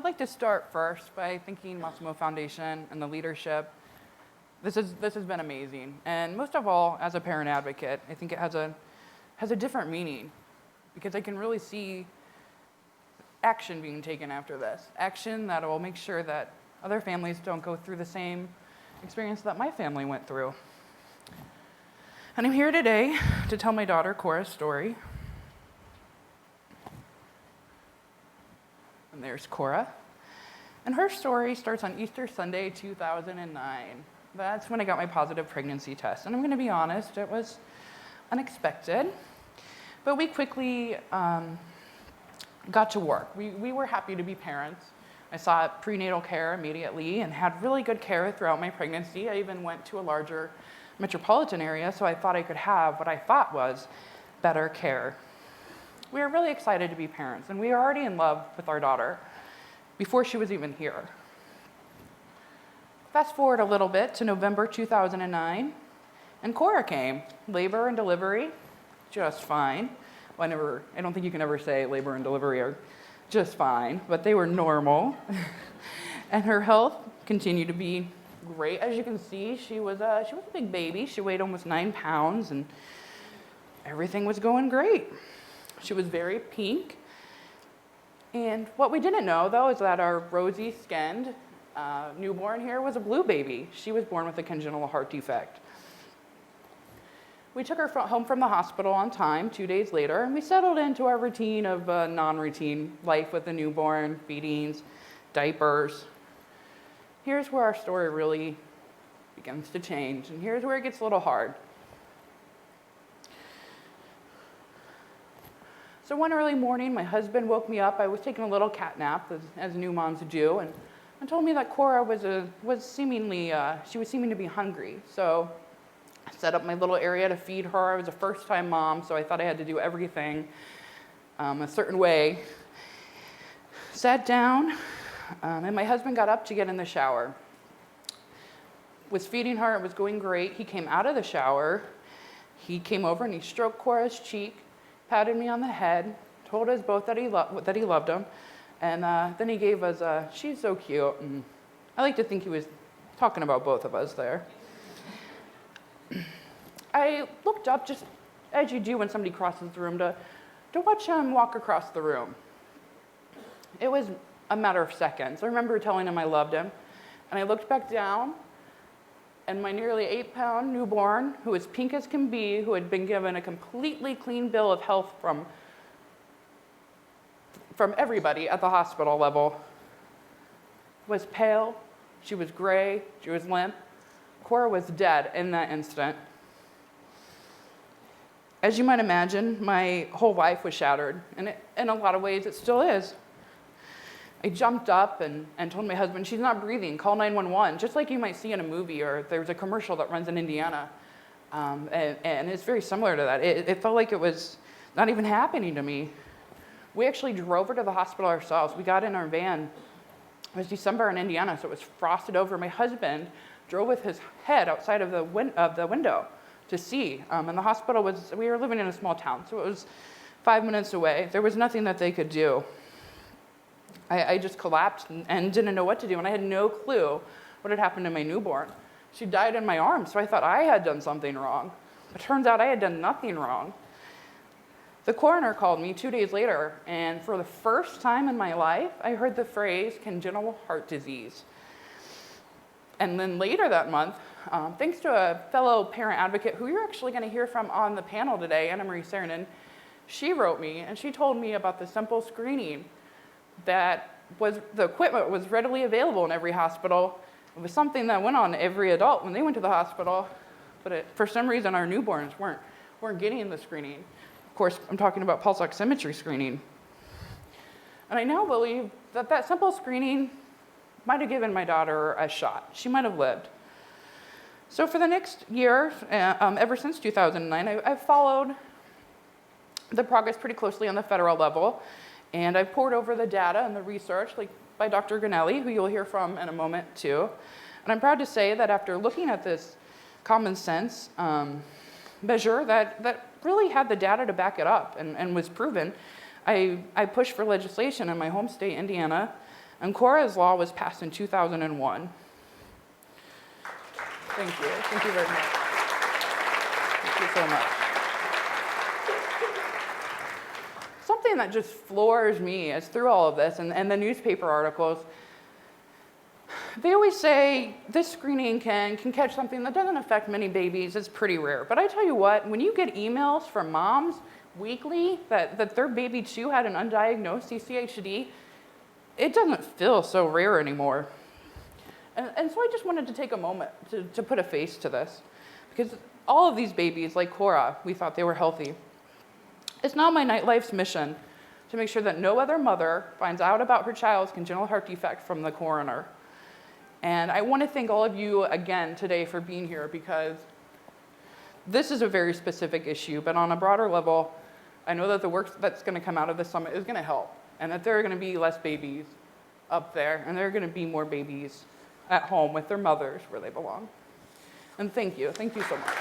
I'd like to start first by thanking Massimo Foundation and the leadership. This has been amazing. And most of all, as a parent advocate, I think it has a different meaning because I can really see action being taken after this. Action that will make sure that other families don't go through the same experience that my family went through. And I'm here today to tell my daughter Cora's story. And there's Cora. And her story starts on Easter Sunday, 2009. That's when I got my positive pregnancy test. And I'm going to be honest, it was unexpected. But we quickly got to work. We were happy to be parents. I sought prenatal care immediately and had really good care throughout my pregnancy. I even went to a larger metropolitan area, so I thought I could have what I thought was better care. We were really excited to be parents, and we were already in love with our daughter before she was even here. Fast forward a little bit to November 2009, and Cora came. Labor and delivery, just fine. Well, I don't think you can ever say labor and delivery are just fine, but they were normal. And her health continued to be great. As you can see, she was a big baby. She weighed almost 9 pounds, and everything was going great. She was very pink. And what we didn't know, though, is that our rosy-skinned newborn here was a blue baby. She was born with a congenital heart defect. We took her home from the hospital on time 2 days later, and we settled into our routine of non-routine life with the newborn, feedings, diapers. Here's where our story really begins to change, and here's where it gets a little hard. So one early morning, my husband woke me up. I was taking a little cat nap, as new moms do, and told me that Cora was seeming to be hungry. So I set up my little area to feed her. I was a first-time mom, so I thought I had to do everything a certain way. Sat down, and my husband got up to get in the shower. Was feeding her. It was going great. He came out of the shower. He came over and he stroked Cora's cheek, patted me on the head, told us both that he loved him, and then he gave us she's so cute. And I like to think he was talking about both of us there. I looked up, just as you do when somebody crosses the room, to watch him walk across the room. It was a matter of seconds. I remember telling him I loved him, and I looked back down, and my nearly 8-pound newborn, who was pink as can be, who had been given a completely clean bill of health from everybody at the hospital level, was pale, she was gray, she was limp. Cora was dead in that instant. As you might imagine, my whole life was shattered, and in a lot of ways it still is. I jumped up and told my husband, she's not breathing, call 911, just like you might see in a movie, or there's a commercial that runs in Indiana. And it's very similar to that. It felt like it was not even happening to me. We actually drove her to the hospital ourselves. We got in our van. It was December in Indiana, so it was frosted over. My husband drove with his head outside of the window to see. And the hospital we were living in a small town, so it was 5 minutes away. There was nothing that they could do. I just collapsed and didn't know what to do, and I had no clue what had happened to my newborn. She died in my arms, so I thought I had done something wrong. It turns out I had done nothing wrong. The coroner called me 2 days later, and for the first time in my life, I heard the phrase congenital heart disease. And then later that month, thanks to a fellow parent advocate who you're actually going to hear from on the panel today, Anna Marie Saranen, she wrote me, and she told me about the simple screening that the equipment was readily available in every hospital. It was something that went on every adult when they went to the hospital, but for some reason our newborns weren't getting the screening. Of course, I'm talking about pulse oximetry screening. And I now believe that simple screening might have given my daughter a shot. She might have lived. So for the next year, ever since 2009, I've followed the progress pretty closely on the federal level. And I've poured over the data and the research, like by Dr. Ganelli, who you'll hear from in a moment too. And I'm proud to say that after looking at this common sense measure that really had the data to back it up and was proven, I pushed for legislation in my home state, Indiana, And Cora's law was passed in 2001. Thank you. Thank you very much. Thank you so much. Something that just floors me is through all of this and the newspaper articles, they always say this screening can catch something that doesn't affect many babies. It's pretty rare. But I tell you what, when you get emails from moms weekly that their baby too had an undiagnosed CCHD, it doesn't feel so rare anymore. And so I just wanted to take a moment to put a face to this, because all of these babies, like Cora, we thought they were healthy. It's now my life's mission to make sure that no other mother finds out about her child's congenital heart defect from the coroner. And I want to thank all of you again today for being here, because this is a very specific issue, but on a broader level, I know that the work that's going to come out of this summit is going to help, and that there are going to be less babies up there, and there are going to be more babies at home with their mothers where they belong. And thank you so much.